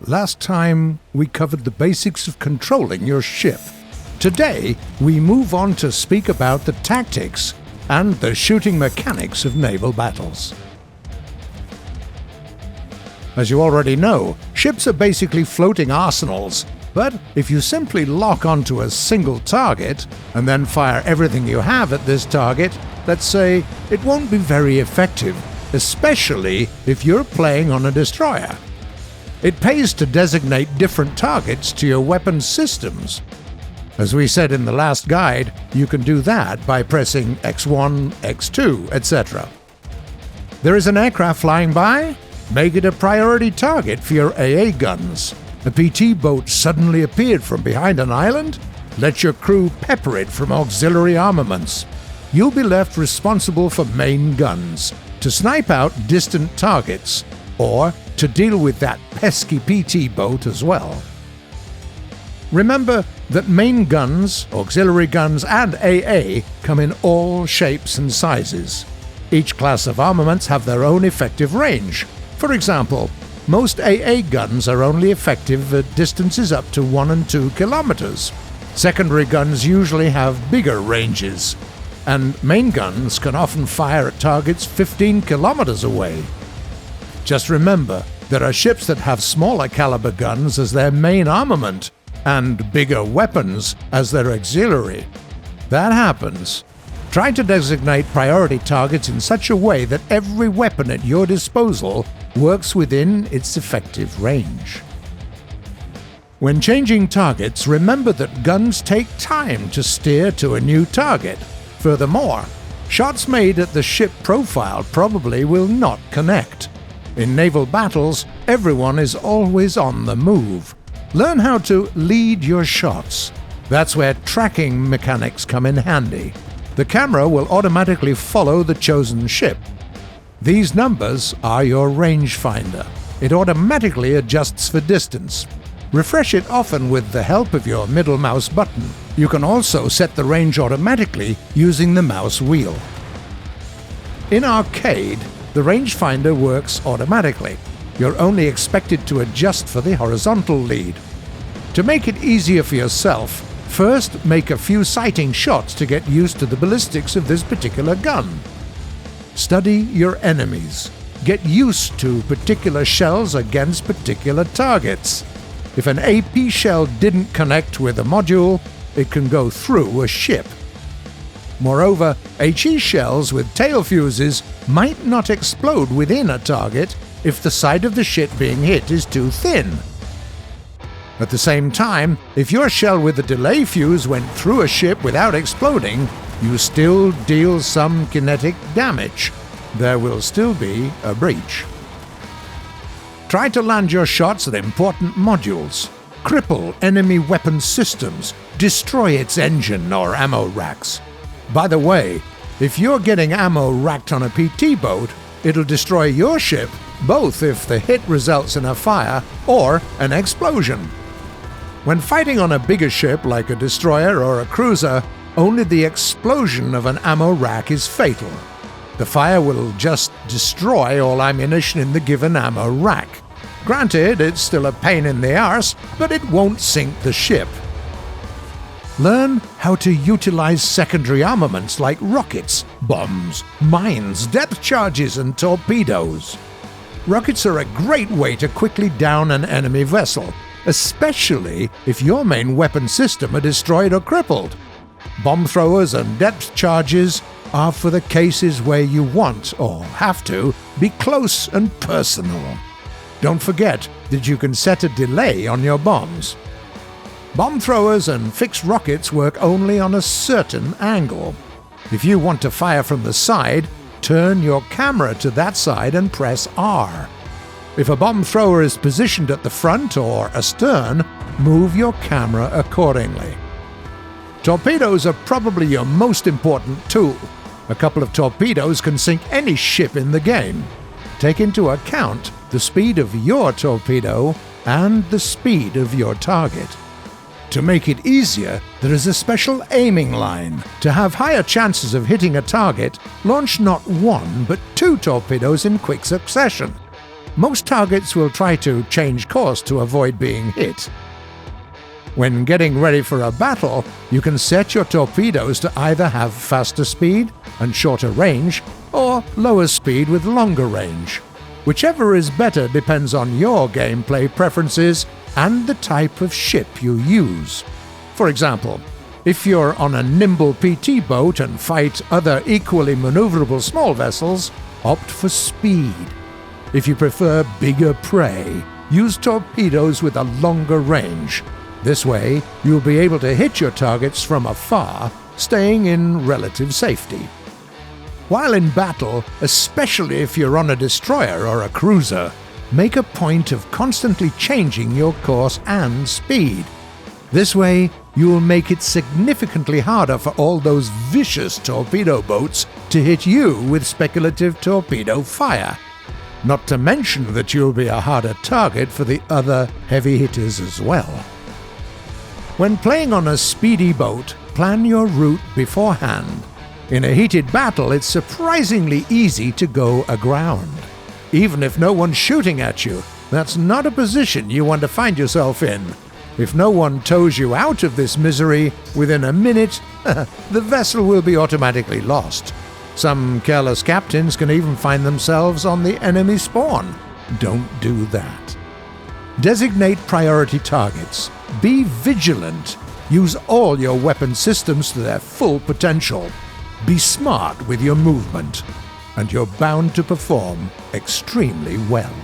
Last time, we covered the basics of controlling your ship. Today, we move on to speak about the tactics and the shooting mechanics of naval battles. As you already know, ships are basically floating arsenals, but if you simply lock onto a single target and then fire everything you have at this target, let's say, it won't be very effective, especially if you're playing on a destroyer. It pays to designate different targets to your weapon systems. As we said in the last guide, you can do that by pressing X1, X2, etc. There is an aircraft flying by? Make it a priority target for your AA guns. A PT boat suddenly appeared from behind an island? Let your crew pepper it from auxiliary armaments. You'll be left responsible for main guns, to snipe out distant targets, or to deal with that pesky PT boat as well. Remember that main guns, auxiliary guns, and AA come in all shapes and sizes. Each class of armaments have their own effective range. For example, most AA guns are only effective at distances up to 1 and 2 kilometers. Secondary guns usually have bigger ranges, and main guns can often fire at targets 15 kilometers away. Just remember, there are ships that have smaller caliber guns as their main armament, and bigger weapons as their auxiliary. That happens. Try to designate priority targets in such a way that every weapon at your disposal works within its effective range. When changing targets, remember that guns take time to steer to a new target. Furthermore, shots made at the ship profile probably will not connect. In naval battles, everyone is always on the move. Learn how to lead your shots. That's where tracking mechanics come in handy. The camera will automatically follow the chosen ship. These numbers are your rangefinder. It automatically adjusts for distance. Refresh it often with the help of your middle mouse button. You can also set the range automatically using the mouse wheel. In Arcade, the rangefinder works automatically. You're only expected to adjust for the horizontal lead. To make it easier for yourself, first make a few sighting shots to get used to the ballistics of this particular gun. Study your enemies. Get used to particular shells against particular targets. If an AP shell didn't connect with a module, it can go through a ship. Moreover, HE shells with tail fuses might not explode within a target if the side of the ship being hit is too thin. At the same time, if your shell with a delay fuse went through a ship without exploding, you still deal some kinetic damage. There will still be a breach. Try to land your shots at important modules. Cripple enemy weapon systems. Destroy its engine or ammo racks. By the way, if you're getting ammo racked on a PT boat, it'll destroy your ship, both if the hit results in a fire or an explosion. When fighting on a bigger ship like a destroyer or a cruiser, only the explosion of an ammo rack is fatal. The fire will just destroy all ammunition in the given ammo rack. Granted, it's still a pain in the arse, but it won't sink the ship. Learn how to utilize secondary armaments like rockets, bombs, mines, depth charges, and torpedoes. Rockets are a great way to quickly down an enemy vessel, especially if your main weapon system are destroyed or crippled. Bomb throwers and depth charges are for the cases where you want, or have to, be close and personal. Don't forget that you can set a delay on your bombs. Bomb throwers and fixed rockets work only on a certain angle. If you want to fire from the side, turn your camera to that side and press R. If a bomb thrower is positioned at the front or astern, move your camera accordingly. Torpedoes are probably your most important tool. A couple of torpedoes can sink any ship in the game. Take into account the speed of your torpedo and the speed of your target. To make it easier, there is a special aiming line. To have higher chances of hitting a target, launch not 1 but 2 torpedoes in quick succession. Most targets will try to change course to avoid being hit. When getting ready for a battle, you can set your torpedoes to either have faster speed and shorter range, or lower speed with longer range. Whichever is better depends on your gameplay preferences and the type of ship you use. For example, if you're on a nimble PT boat and fight other equally maneuverable small vessels, opt for speed. If you prefer bigger prey, use torpedoes with a longer range. This way, you'll be able to hit your targets from afar, staying in relative safety. While in battle, especially if you're on a destroyer or a cruiser, make a point of constantly changing your course and speed. This way, you'll make it significantly harder for all those vicious torpedo boats to hit you with speculative torpedo fire. Not to mention that you'll be a harder target for the other heavy hitters as well. When playing on a speedy boat, plan your route beforehand. In a heated battle, it's surprisingly easy to go aground. Even if no one's shooting at you, that's not a position you want to find yourself in. If no one tows you out of this misery, within a minute, the vessel will be automatically lost. Some careless captains can even find themselves on the enemy spawn. Don't do that. Designate priority targets. Be vigilant. Use all your weapon systems to their full potential. Be smart with your movement, and you're bound to perform extremely well.